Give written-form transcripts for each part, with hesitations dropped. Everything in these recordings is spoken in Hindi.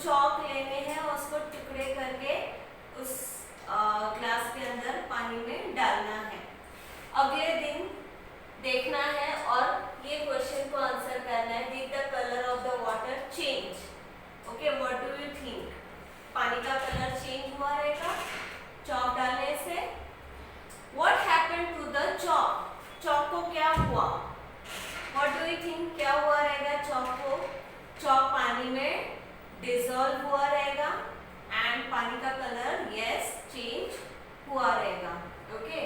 चौक लेने हैं और उसको टुकड़े करके उस ग्लास के अंदर पानी में डालना है। अगले दिन देखना है और ये क्वेश्चन को आंसर करना है। Did the colour of the water change? Okay, what do you think? पानी का कलर चेंज हुआ रहेगा चौक डालने से? व्हाट हैपेंड टू द चौक? चौक को क्या हुआ? व्हाट डू यू थिंक क्या हुआ रहेगा चौक को? चौक पानी में डिसॉल्व हुआ रहेगा एंड पानी का कलर यस चेंज हुआ रहेगा। Okay,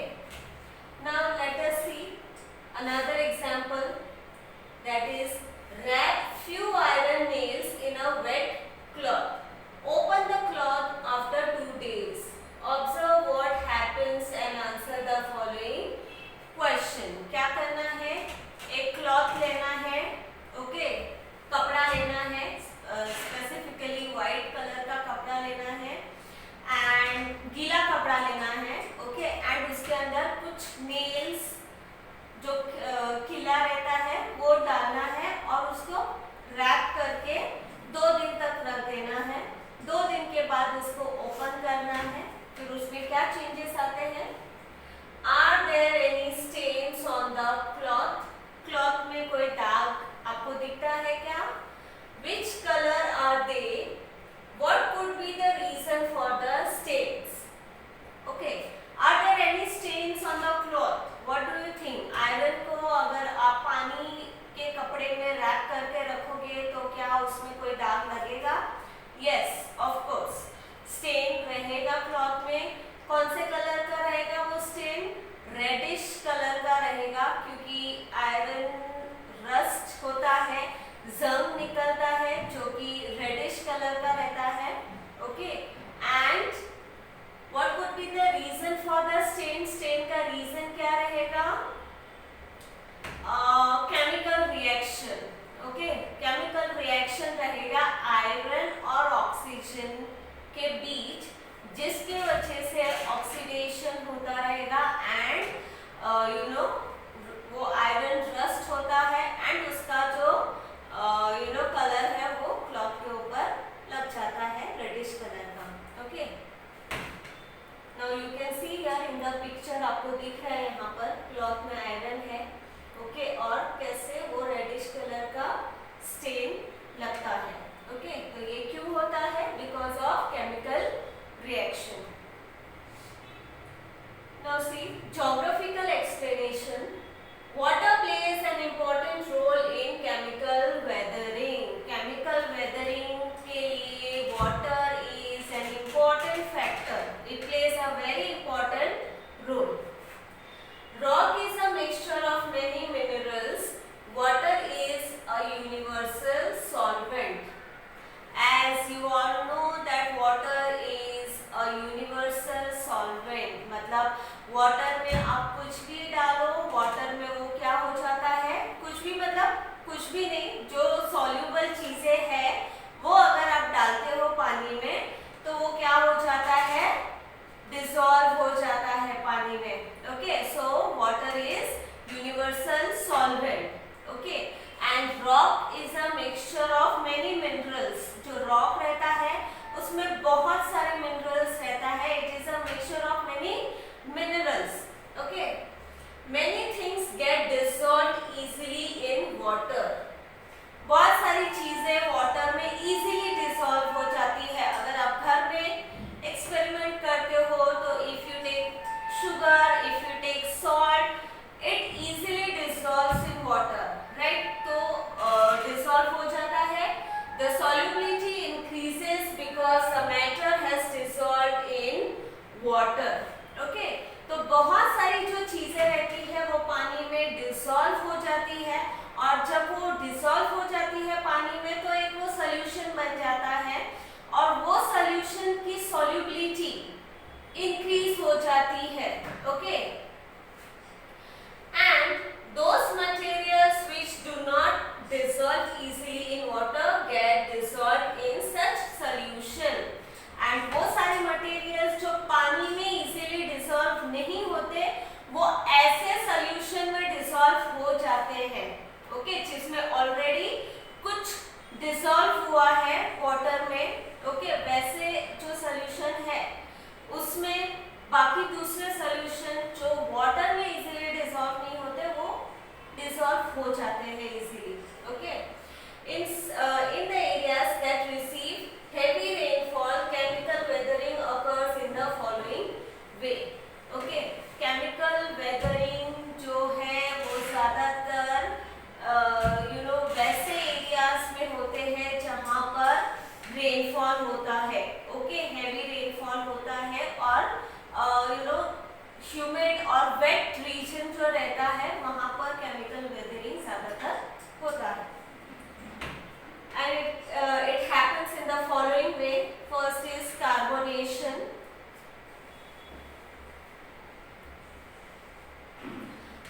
now let us see another example, that is wrap few iron nails in a wet cloth. Open the cloth after 2 days. Observe what happens and answer the following question. क्या करना है? एक क्लॉथ लेना है, ओके, कपड़ा लेना है, स्पेसिफिकली व्हाइट कलर का कपड़ा लेना है एंड गीला कपड़ा लेना है, ओके, एंड उसके अंदर कुछ नेल्स जो खिला रहता है वो डालना है और उसको रैप करके 2 दिन तक रख देना है। 2 दिन के बाद उसको ओपन करना है। फिर उसमें क्या चेंजेस आते हैं? Are there any stains on the cloth? Cloth में कोई दाग आपको दिखता है क्या? Which colour are they? What could be the reason for the stains? Okay, are there any stains on the cloth? What do you think? Iron को अगर आप पानी के कपड़े में रैप करके रखोगे तो क्या उसमें कोई दाग लगेगा? यस, ऑफ कोर्स, स्टेन रहेगा क्लॉथ में। कौन से कलर का रहेगा वो स्टेन? रेडिश कलर का रहेगा, क्योंकि आयरन रस्ट होता है, जंग निकलता है जो कि रेडिश कलर का रहता है। Okay, and What could be the reason for the stain? Stain का reason क्या रहेगा? Chemical reaction. Okay, chemical reaction रहेगा आयरन और ऑक्सीजन के बीच, जिसके वजह से ऑक्सीडेशन होता रहेगा एंड यू नो वो आयरन रस्ट होता है एंड उसका जो यू नो कलर है वो क्लॉथ के ऊपर लग जाता है, रेडिश कलर का। Okay, Now you can see here in the picture, आपको दिख रहा है यहाँ पर क्लॉथ में आयरन है, ओके, और कैसे वो रेडिश कलर का स्टेन लगता है। ओके, तो ये क्यों होता है? Because of chemical reaction. Now see geographical explanation. Water plays an important role in chemical weathering. Chemical weathering के लिए water is an important factor. It plays a very important role. Rock is a mixture of many minerals. Water is a universal solvent. As you all know that water is a universal solvent. मतलब वाटर में आप कुछ भी डालो, वाटर में वो क्या हो जाता है? कुछ भी मतलब कुछ भी नहीं, जो सॉल्यूबल चीजें हैं वो अगर आप डालते हो पानी में तो वो क्या हो जाता है? डिसॉल्व हो जाता है पानी में। Okay, so water is universal solvent. Okay, and rock is a mixture of many minerals. जो रॉक रहता है उसमें बहुत सारे मिनरल्स रहता है। It is a mixture of many minerals. Okay, many things get dissolved easily in water. बहुत सारी चीजें वाटर में easily dissolve हो जाती है। अगर आप घर में एक्सपेरिमेंट करते हो तो if you take sugar, if you take salt, it easily dissolves in water, right? तो dissolve हो जाता है। The solubility increases because the matter has dissolved in water. Okay, तो बहुत सारी जो चीजें रहती है वो पानी में डिसॉल्व हो जाती है और जब वो डिसॉल्व हो जाती है पानी में तो एक वो सॉल्यूशन बन जाता है और वो सॉल्यूशन की सॉल्युबिलिटी इंक्रीज हो जाती है। Okay, and those materials which do not dissolve easily in water get dissolved in such solution. And वो सारे मटेरियल्स जो पानी में इजीली डिसॉल्व नहीं होते वो ऐसे सॉल्यूशन में डिसॉल्व हो जाते हैं। ओके, जिसमें ऑलरेडी कुछ डिसॉल्व हुआ है वाटर में, ओके, वैसे जो सॉल्यूशन है उसमें बाकी दूसरे सॉल्यूशन जो वाटर में इजीली डिसॉल्व नहीं होते वो डिसॉल्व हो जाते हैं easily, okay. In the areas that receive heavy rainfall, chemical weathering occurs in the following way, okay। chemical weathering जो है वो ज़्यादातर वैसे एरियाज में होते हैं जहाँ पर रेनफॉल होता है, ओके, हैवी रेनफॉल होता है, और ह्यूमिड और वेट रीजन जो रहता है वहाँ पर केमिकल वेदरिंग ज़्यादातर होता है। And it happens in the following way. First is carbonation.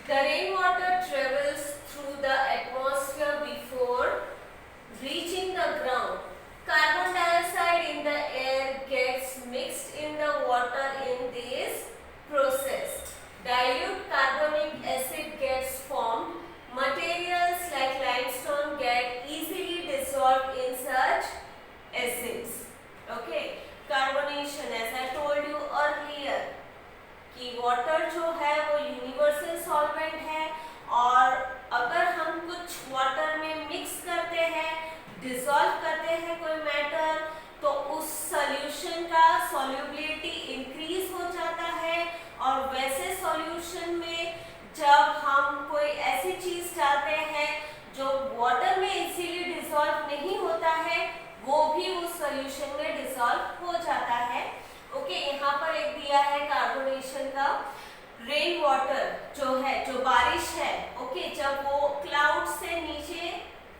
The rainwater travels through the atmosphere before reaching the ground. Carbon dioxide in the air gets mixed in the water in this process. Dilute carbonic acid gets formed. Materials like limestone get easily dissolved in such acids. Okay, carbonation, as I told you earlier, कि वाटर जो है वो यूनिवर्सल सॉल्वेंट है, और अगर हम कुछ वाटर में मिक्स करते हैं, डिसॉल्व करते हैं कोई मैटर, तो उस सॉल्यूशन का सॉल्युबिलिटी इंक्रीज हो जाता है, और वैसे सॉल्यूशन में जब हम कोई ऐसी चीज डालते हैं जो वाटर में इजीली डिसॉल्व नहीं होता है, वो भी उस सॉल्यूशन में डिसॉल्व हो जाता है, ओके। यहाँ पर एक दिया है कार्बोनेशन का। रेन वाटर जो है, जो बारिश है, ओके, जब वो क्लाउड से नीचे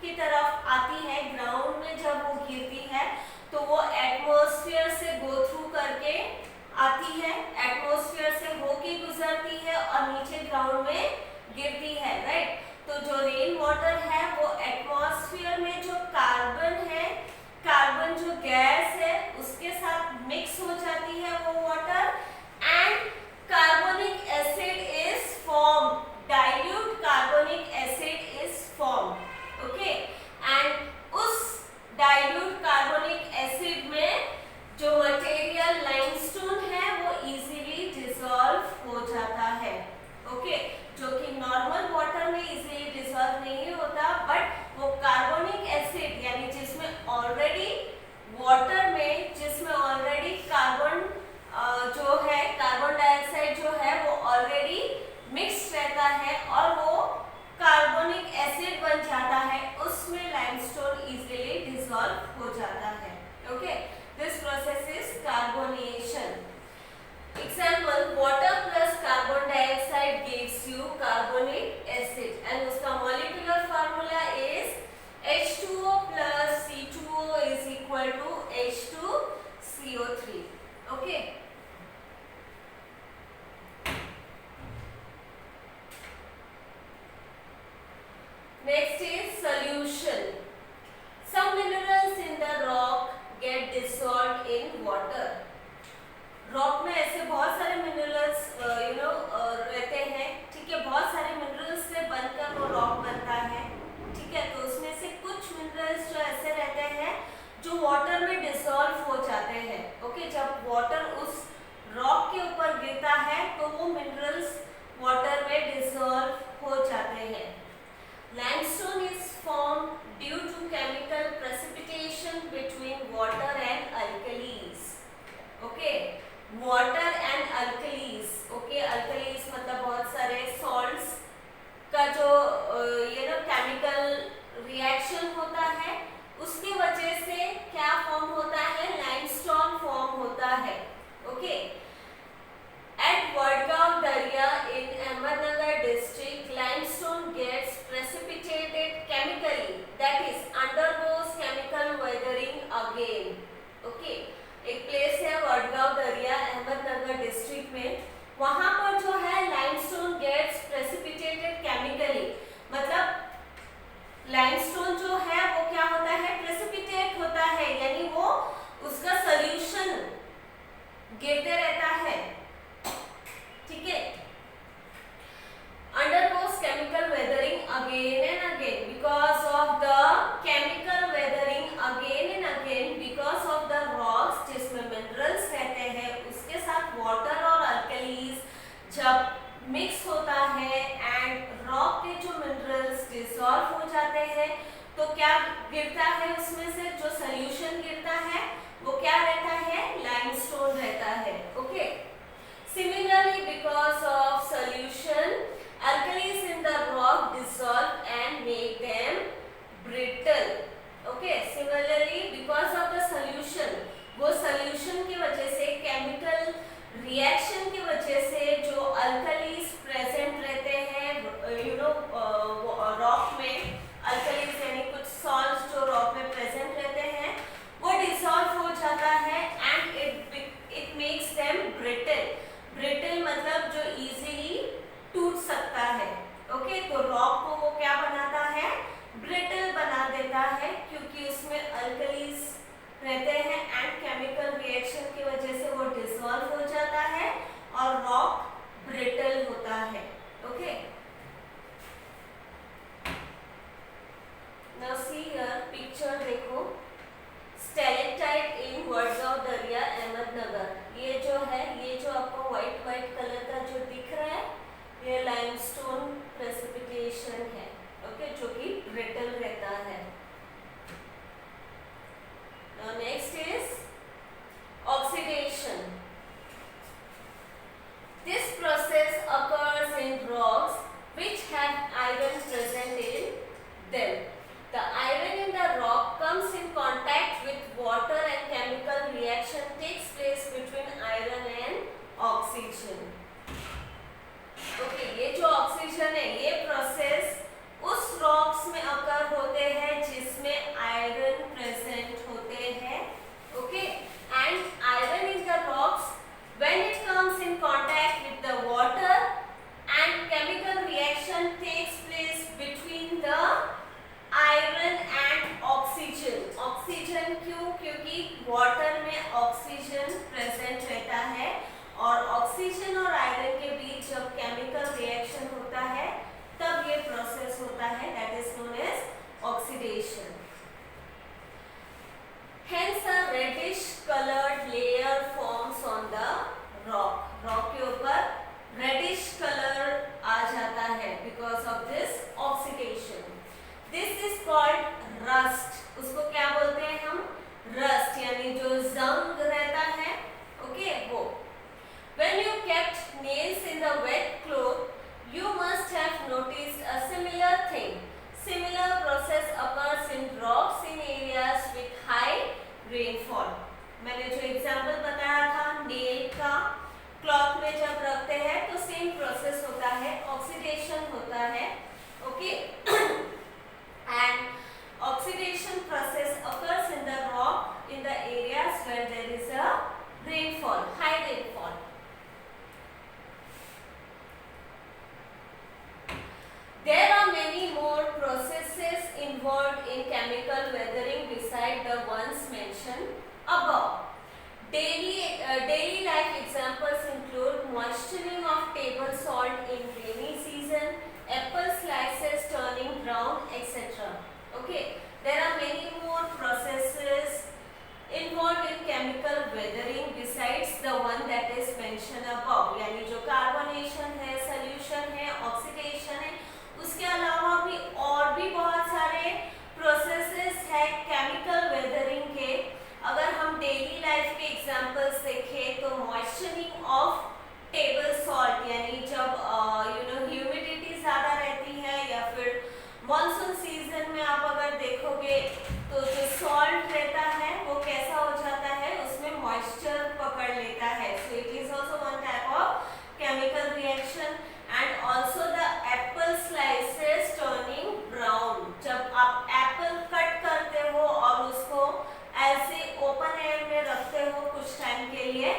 की तरफ आती है, ग्राउंड में जब वो गिरती है, तो वो एटमॉस्फेयर से गो थ्रू करके आती है, एटमॉस्फेयर से होके गुजरती है और नीचे ग्राउंड में गिरती है, राइट। तो जो रेन वाटर है वो एटमॉस्फेयर में जो कार्बन है, कार्बन जो गैस है उसके साथ मिक्स हो जाती है वो water, and carbonic acid is form, dilute carbonic acid is form, okay. And उस डाइल्यूट कार्बोनिक एसिड में जो मटेरियल लाइमस्टोन है वो इजीली डिसॉल्व हो जाता है, ओके, जो कि नॉर्मल वाटर में इजीली डिसॉल्व नहीं होता, बट वो कार्बोनिक एसिड यानी जिसमें ऑलरेडी वाटर में जिसमें ऑलरेडी कार्बन जो है, कार्बन डाइऑक्साइड जो है वो ऑलरेडी मिक्स होता है एंड रॉक के जो मिनरल्स डिसॉल्व हो जाते हैं, तो क्या गिरता है उसमें से? जो सॉल्यूशन गिरता है वो क्या रहता है? लाइमस्टोन रहता है। Okay, similarly because of solution alkalis in the rock dissolve and make them brittle. Okay, similarly because of the solution, वो solution की वजह से chemical reaction की वजह से जो alkalis present रहते हैं rock में, alkalis यानी कुछ salts जो rock में present रहते हैं वो dissolve हो जाता है and it makes them brittle. Brittle मतलब जो easily टूट सकता है। ओके, तो रॉक को वो क्या बनाता है? ब्रिटल बना देता है, क्योंकि उसमें अल्कलीज रहते हैं एंड केमिकल रिएक्शन की वजह से वो डिसॉल्व हो जाता है और रॉक ब्रिटल होता है। Okay, now see here picture देखो, स्टैलेक्टाइट इन वर्ड्सगांव दरिया अहमदनगर। ये जो है, ये जो आपको व्हाइट कलर का जो दिख रहा है ये लाइमस्टोन प्रेसिपिटेशन है। ओके, जो कि ब्रिटल रहता है। Now next is oxidation. This process occurs in rocks which have iron present in them. The iron in the rock comes in contact with water and chemical reaction takes place between iron and oxygen. Okay, ये जो ऑक्सीजन है ये प्रोसेस उस रॉक्स में अकर होते हैं जिसमें आयरन प्रेजेंट होते हैं। Okay, and iron in the rocks when it comes in contact with the water and chemical reaction takes place between the iron and oxygen. Oxygen क्यों? क्योंकि वाटर में ऑक्सीजन प्रेजेंट रहता है और ऑक्सीजन और आयरन के बीच जब केमिकल रिएक्शन होता है तब ये प्रोसेस होता है, that is known as oxidation. Hence a reddish colored layer forms on the rock. Rock के ऊपर रेडिश कलर आ जाता है because of this oxidation. This is called rust. उसको क्या बोलते हैं हम? रस्ट, यानी जो जंग रहता है। ओके, वो when you kept nails in the wet cloth, you must have noticed a similar thing. Similar process occurs in rocks in areas with high rainfall. मैंने जो एग्जाम्पल बताया था नेल का, क्लॉथ में जब रखते हैं तो सेम प्रोसेस होता है, ऑक्सीडेशन होता है। Okay, and oxidation process occurs in the rock in the areas where there is a rainfall, high rainfall. There are many more processes involved in chemical weathering beside the ones mentioned above. Daily life examples include moistening of table salt in rainy season, apple slices turning brown, etc. Okay, there are many more processes involved in chemical weathering besides the one that is mentioned above. यानी जो कार्बोनेशन है, सॉल्यूशन है, ऑक्सीडेशन है, उसके अलावा भी और भी बहुत सारे प्रोसेसेस है केमिकल वेदरिंग के। अगर हम डेली लाइफ के एग्जांपल्स देखें तो मॉइस्चरिंग ऑफ टेबल सॉल्ट, यानी जब ह्यूमिडिटी ज़्यादा रहती है या फिर मॉनसून सीजन में आप अगर देखोगे तो जो सॉल्ट रहता है वो कैसा हो जाता है, उसमें मॉइस्चर पकड़ लेता है। So it is also one type of chemical reaction. And also the Apple slices turning brown. जब आप एप्पल कट करते हो और उसको ऐसे ओपन एयर में रखते हो कुछ टाइम के लिए